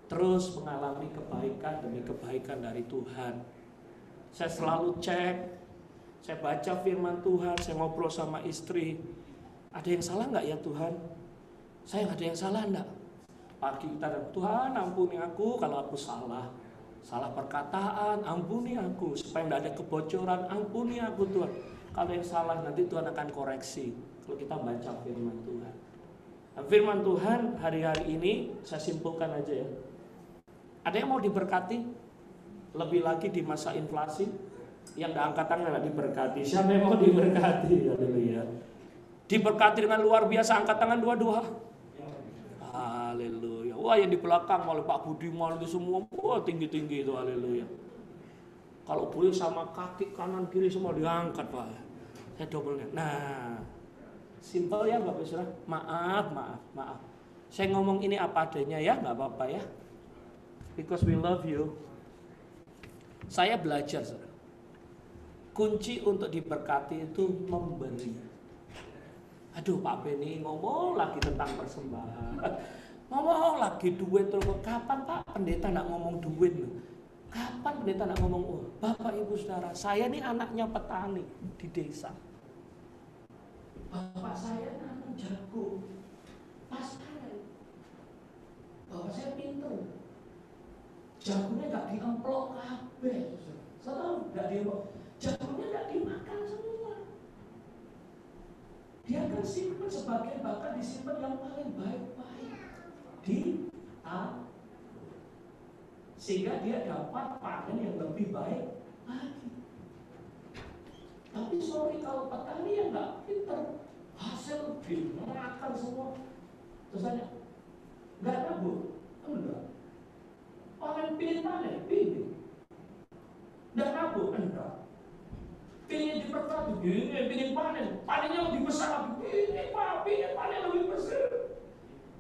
terus mengalami kebaikan demi kebaikan dari Tuhan. Saya selalu cek, saya baca firman Tuhan, saya ngobrol sama istri, ada yang salah nggak ya Tuhan? Saya nggak ada yang salah enggak? Pagi kita dan Tuhan ampuni aku kalau aku salah perkataan, ampuni aku supaya tidak ada kebocoran, ampuni aku Tuhan. Kalau yang salah nanti Tuhan akan koreksi kalau kita baca firman Tuhan. Nah, firman Tuhan hari-hari ini saya simpulkan aja ya. Ada yang mau diberkati? Lebih lagi di masa inflasi, yang angkat tangan nggak diberkati. Siapa yang mau diberkati? Haleluya. Diberkati dengan luar biasa, angkat tangan dua-dua. Haleluya. Wah, yang di belakang oleh Pak Budiman itu semua, wah tinggi-tinggi itu, haleluya. Kalau boleh sama kaki kanan kiri semua diangkat Pak. Saya dobelnya. Nah, simpel ya Bapak Saudara. Maaf. Saya ngomong ini apa adanya ya, nggak apa-apa ya. Because we love you. Saya belajar, saudara. Kunci untuk diberkati itu memberi. Aduh, Pak Beni ngomong lagi tentang persembahan. Ngomong lagi duit terus. Kapan Pak pendeta nak ngomong duit? Kapan pendeta nak ngomong uang? Bapak Ibu Saudara, saya ini anaknya petani di desa. Bapak saya nanam jagung. Pas panen. Bapak saya pinter. Jagungnya nggak diemplok kabeh, saudara, nggak diemplok. Jagungnya nggak dimakan semua. Dia akan simpan sebagian, bahkan disimpan yang paling baik-baik di sehingga dia dapat panen yang lebih baik lagi. Tapi sorry kalau petani yang nggak pinter, hasil dimakan semua. Terus tanya, nggak nabur, enggak. Panen pilih. Nggak nabur, enggak. Pilihnya diberkati, pilih panen. Panennya lebih besar lagi. Pilih panen lebih besar.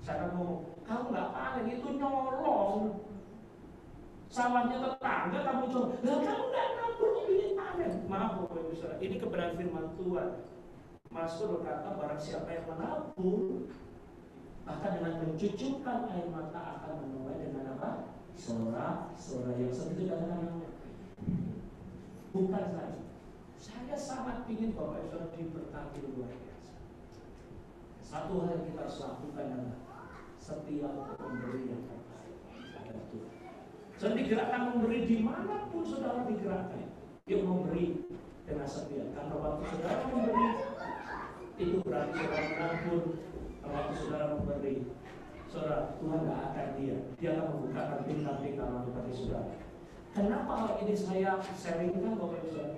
Saya ngomong, kamu nggak panen itu nyolong. Sawahnya tetangga kamu coba. Lah kamu nggak nabur, pilih panen. Maaf Bapak Ibu Saudara, ini kebenaran firman Tuhan. Mazmur berkata, barang siapa yang menabur, bahkan dengan mencucurkan air mata akan menuai dengan apa? Sorak yang seperti katakan bukan saya. Saya sangat ingin Bapak Ibu Saudara diberkati luar biasa. Satu hal yang kita harus lakukan adalah setia untuk memberi yang terbaik kepada Tuhan. Jadi digerakkan memberi dimanapun saudara digerakkan. Yuk memberi dengan setia. Karena waktu saudara memberi itu berarti saudara menabur. Waktu saudara memberi, saudara, Tuhan gak akan dia akan membukakan bintang-bintang bagi saudara. Kenapa hal ini saya sharingkan Bapak Ibu Saudara?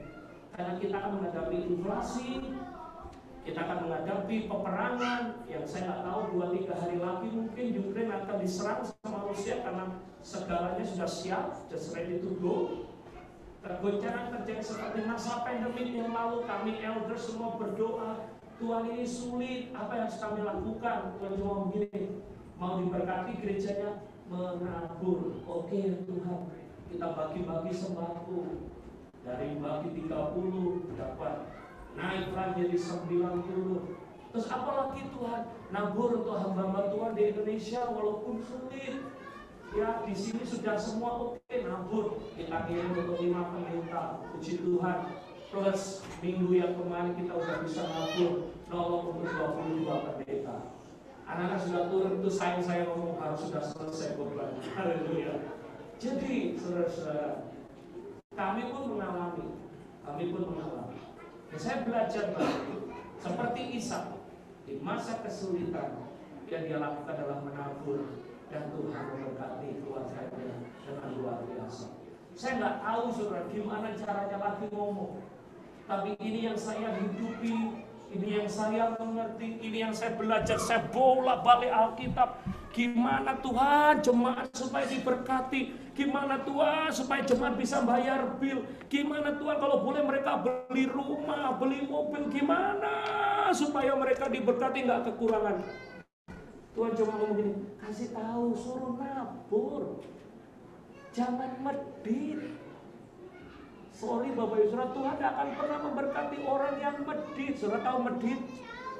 Karena kita akan menghadapi inflasi, kita akan menghadapi peperangan yang saya nggak tahu 2-3 hari lagi mungkin Ukraine akan diserang sama Rusia karena segalanya sudah siap, just ready to go. Goncangan terjadi seperti masa pandemi yang lalu, kami elder semua berdoa, Tuhan ini sulit, apa yang harus kami lakukan? Tuhan cuma begini, mau diberkati gerejanya menabur. Oke Tuhan, kita bagi-bagi sembako. Dari bagi 30 dapat naik lagi jadi 90. Terus apalagi Tuhan nabur untuk hamba-hamba Tuhan di Indonesia walaupun sulit. Ya di sini sudah semua oke nabur. Kita kirim untuk 5 pendeta. Puji Tuhan. Plus minggu yang kemarin kita sudah bisa nabur nolong untuk 22 pendeta. Anak-anak sudah turun itu saya ngomong harus sudah selesai beban. Haleluya. Jadi saudara-saudara, kami pun mengalami. Dan saya belajar lagi seperti Ishak di masa kesulitan yang dia lakukan adalah menabur dan Tuhan memberkati keluarganya dengan luar biasa. Saya nggak tahu saudara gimana caranya lagi ngomong, tapi ini yang saya hidupi, ini yang saya mengerti, ini yang saya belajar. Saya bolak-balik Alkitab. Gimana Tuhan jemaat supaya diberkati? Gimana Tuhan supaya jemaat bisa bayar bil? Gimana Tuhan kalau boleh mereka beli rumah, beli mobil? Gimana supaya mereka diberkati nggak kekurangan? Tuhan cuma ngomong gini, kasih tahu, suruh nabur, jangan medit. Sorry Bapak Ibu Saudara, Tuhan tidak akan pernah memberkati orang yang medit. Saudara tahu medit?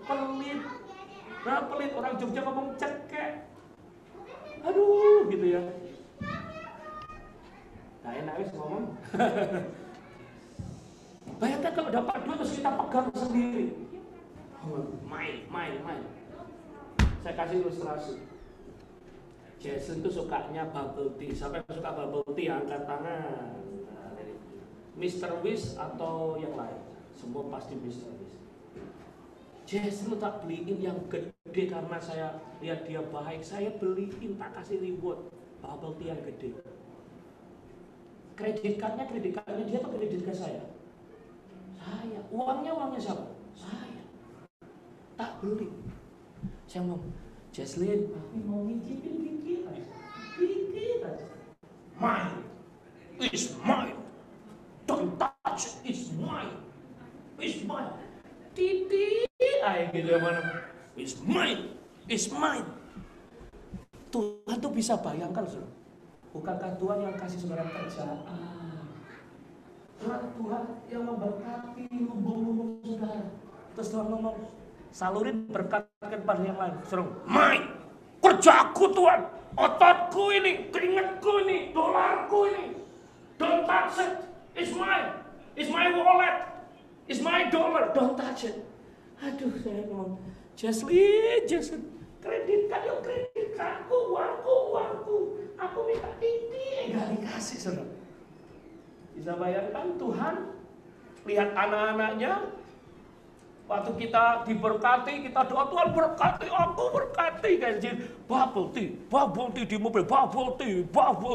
Pelit. Nah, pelit, orang Jogja ngomong cekek. Aduh, gitu ya. Nah, enak wis ngomong. Bayangkan kalau dapat duit terus kita pegang sendiri. Main. Saya kasih ilustrasi. Jason itu sukanya bubble tea. Siapa yang suka bubble tea angkat tangan. Mr. Wish atau yang lain? Semua pasti Mr. Wish. Jason tak beliin yang gede karena saya lihat dia baik. Saya beliin, tak kasih reward bubble tea yang gede. Kredit cardnya dia atau kredit card saya? Saya. Uangnya siapa? Saya. Tak beli. Saya ngomong, Jesslyn, aku mau nyicipin dikit aja. Mine is mine. Don't touch it. It's mine. Titik. Gitu ya mana? It's mine. Tuhan tuh bisa bayangkan, saudara. Bukankah Tuhan yang kasih saudara kerjaan? Tuhan yang memberkati lumbung-lumbung saudara. Terus Tuhan ngomong, salurin berkat kepada yang lain. Saudara, mine. Kerjaku Tuhan. Ototku ini, keringatku ini, dolarku ini. Don't touch it. It's mine. It's my wallet. It's my dollar. Don't touch it. Aduh, saya ngomong, Jason, kredit kan, uangku. Aku minta titik, enggak dikasih, saudara. Bisa bayangkan Tuhan lihat anak-anaknya. Waktu kita diberkati, kita doa, Tuhan berkati, aku berkati. Kayak bubble tea di mobil, bubble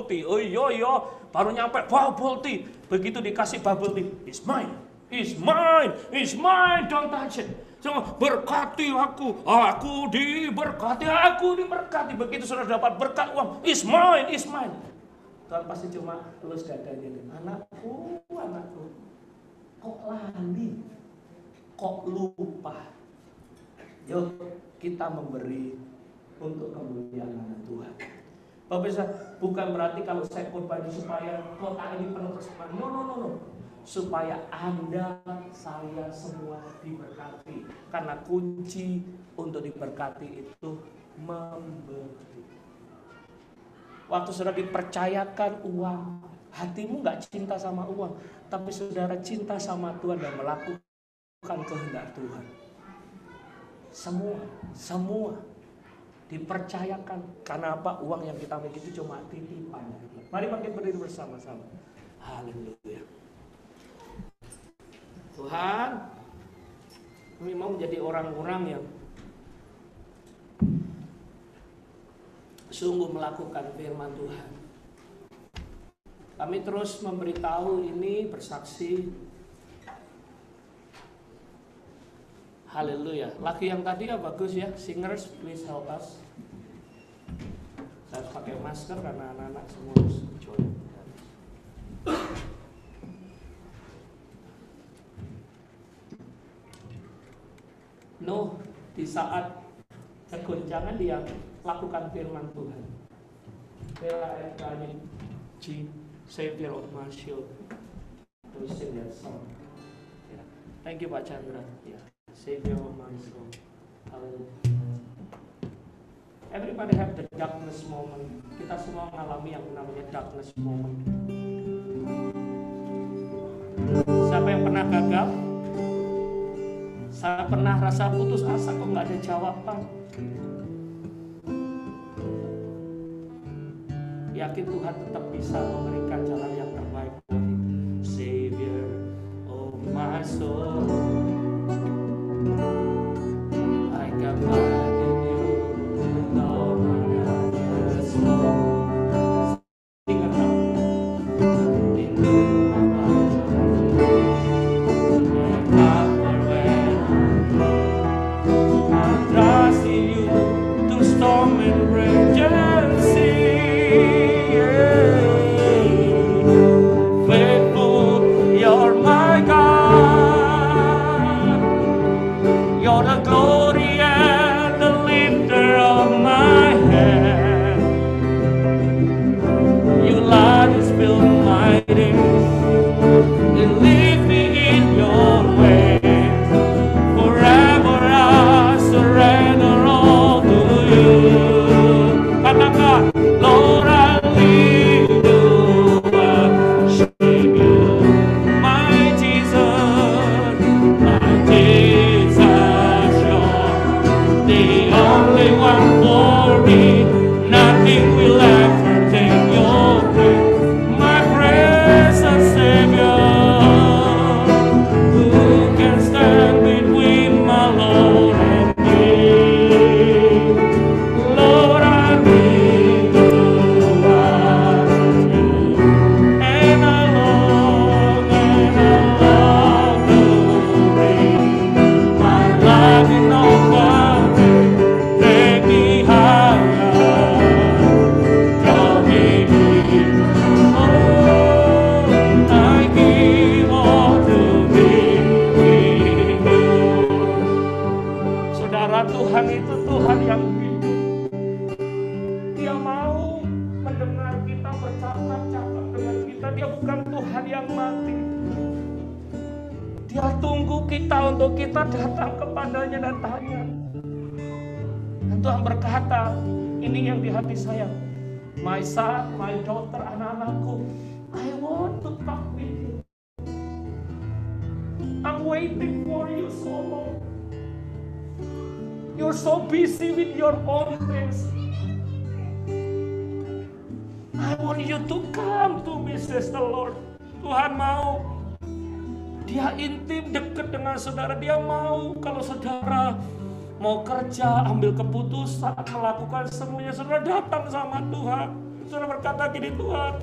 tea. Oh iya, baru nyampe bubble tea. Begitu dikasih bubble tea, it's mine, don't touch it. So, berkati aku diberkati. Begitu sudah dapat berkat uang, it's mine. Tuhan pasti cuma elus dadanya, anakku, kok lali, kok lupa. Yuk kita memberi untuk kemuliaan nama Tuhan. Bapak bisa, bukan berarti kalau saya korban supaya kota ini penuh kesukaan. No. Supaya Anda, saya semua diberkati. Karena kunci untuk diberkati itu memberi. Waktu saudara dipercayakan uang, hatimu gak cinta sama uang, tapi saudara cinta sama Tuhan dan melakukan kehendak Tuhan. Semua dipercayakan. Karena apa? Uang yang kita miliki itu cuma titipan. Mari makin berdiri bersama-sama. Haleluya. Tuhan, kami mau menjadi orang-orang yang sungguh melakukan firman Tuhan. Kami terus memberitahu ini, bersaksi. Haleluya. Lagu yang tadi ya bagus ya. Singers, please help us. Saya harus pakai masker karena anak-anak semua harus join. Di saat kegoncangan dia lakukan firman Tuhan. Bella and Daniel G, Savior of my shield. To sing that song. Yeah. Thank you Pak Chandra. Yeah. Savior of my soul. Hallelujah. Everybody have the darkness moment. Kita semua mengalami yang namanya darkness moment. Siapa yang pernah gagal? Saya pernah rasa putus asa kok nggak ada jawaban. Yakin Tuhan tetap bisa memberikan jalan yang terbaik buat itu. Savior of my soul, I can find in you with all my heart's soul. Sing it out. In you my life I trust in you through storm and rain. Saudara, dia bukan Tuhan yang mati. Dia tunggu kita untuk kita datang kepadanya dan tanya. Dan Tuhan berkata, ini yang di hati saya. My son, my daughter, anak-anakku, I want to talk with you. I'm waiting for you so long. You're so busy with your own things. I want you to come to me, says the Lord. Tuhan mau dia intim dekat dengan saudara. Dia mau kalau saudara mau kerja, ambil keputusan, melakukan semuanya, saudara datang sama Tuhan. Saudara berkata gini, Tuhan,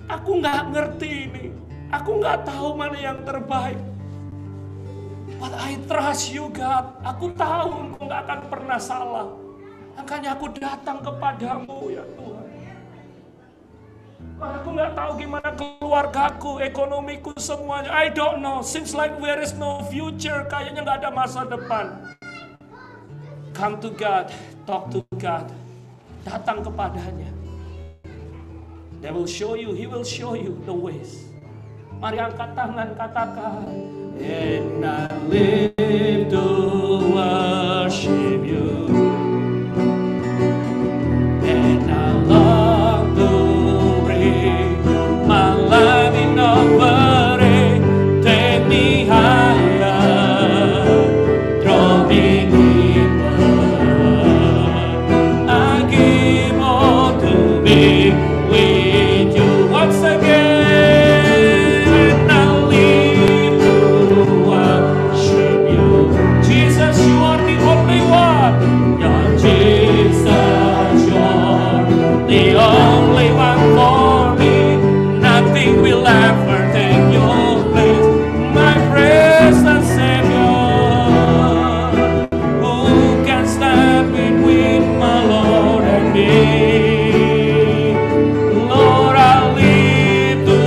aku nggak ngerti ini. Aku nggak tahu mana yang terbaik. But I trust you, God. Aku tahu Engkau nggak akan pernah salah. Makanya aku datang kepadamu, ya Tuhan. Aku nggak tahu gimana keluargaku, ekonomiku, semuanya. I don't know. Seems like there is no future. Kayaknya nggak ada masa depan. Come to God, talk to God. Datang kepadanya. They will show you, He will show you the ways. Mari angkat tangan, katakan. And I live to worship you. And I long to bring my life in offering. Take me higher, draw me deeper. I give all to be with you once again. The only one for me, nothing will ever take your place. My precious Savior, who can stand between my Lord and me? Lord, I live to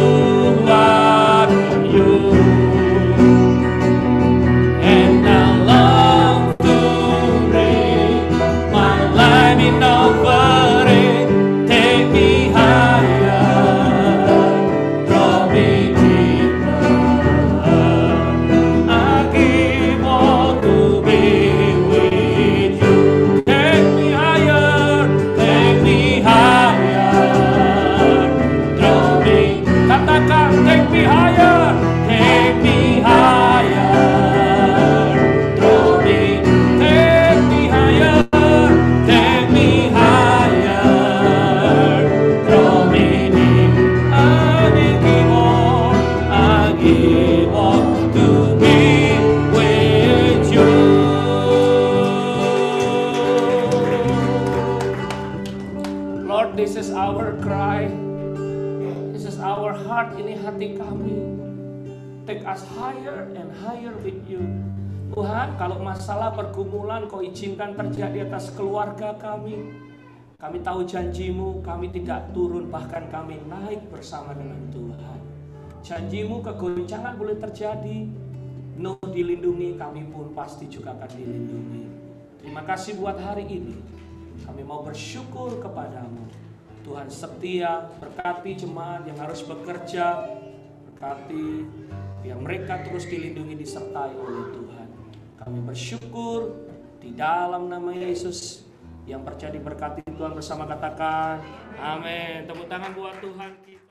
welcome you, and I long to bring my life in offering. This is our cry. This is our heart. Ini hati kami. Take us higher and higher with you. Tuhan, kalau masalah pergumulan Kau izinkan terjadi atas keluarga kami. Kami tahu janji-Mu, kami tidak turun, bahkan kami naik bersama dengan Tuhan. Janji-Mu, kegoncangan boleh terjadi, Nuh dilindungi, kami pun pasti juga akan dilindungi. Terima kasih buat hari ini. Kami mau bersyukur kepadamu. Tuhan setia, berkati jemaat yang harus bekerja, berkati yang mereka terus dilindungi, disertai oleh Tuhan. Kami bersyukur di dalam nama Yesus. Yang percaya diberkati Tuhan bersama katakan amin. Tepuk tangan buat Tuhan kita.